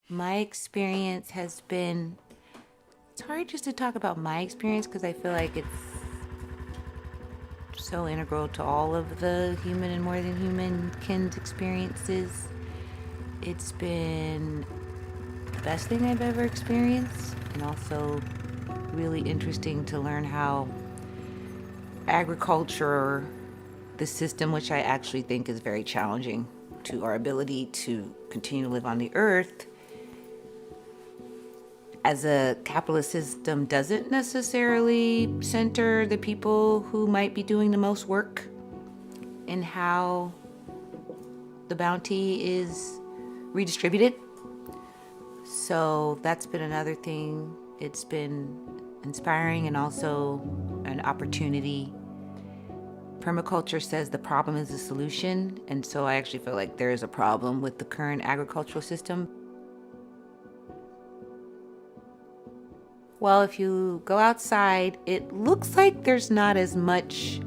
My experience has been, it's hard just to talk about my experience because I feel like it's so integral to all of the human and more than human kin's experiences. It's been the best thing I've ever experienced, and also really interesting to learn how agriculture, the system which I actually think is very challenging to our ability to continue to live on the earth, as a capitalist system doesn't necessarily center the people who might be doing the most work in how the bounty is redistributed. So that's been another thing. It's been inspiring and also an opportunity. Permaculture says the problem is the solution, and so I actually feel like there is a problem with the current agricultural system. Well, if you go outside, it looks like there's not as much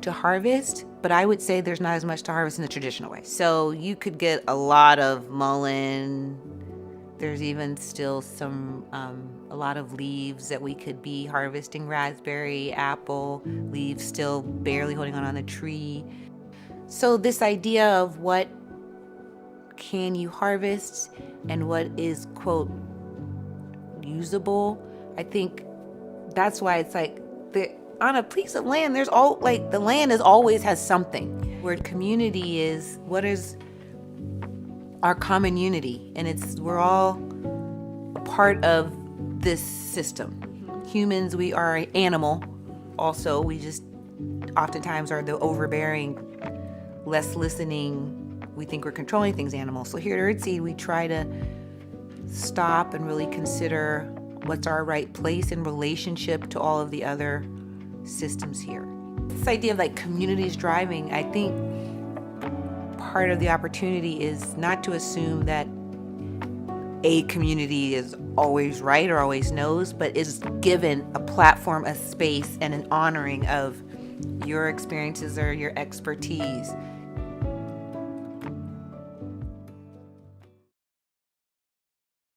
to harvest, but I would say there's not as much to harvest in the traditional way. So you could get a lot of mullein. There's even still a lot of leaves that we could be harvesting, raspberry, apple, leaves still barely holding on the tree. So this idea of what can you harvest and what is, quote, usable, I think that's why it's like on a piece of land, there's all like the land is always has something. Where community is, what is our common unity, and we're all a part of this system. Humans, we are an animal. Also, we just oftentimes are the overbearing, less listening. We think we're controlling things. Animals. So here at Earthseed, we try to stop and really consider what's our right place in relationship to all of the other systems here. This idea of like communities driving, I think part of the opportunity is not to assume that a community is always right or always knows, but is given a platform, a space, and an honoring of your experiences or your expertise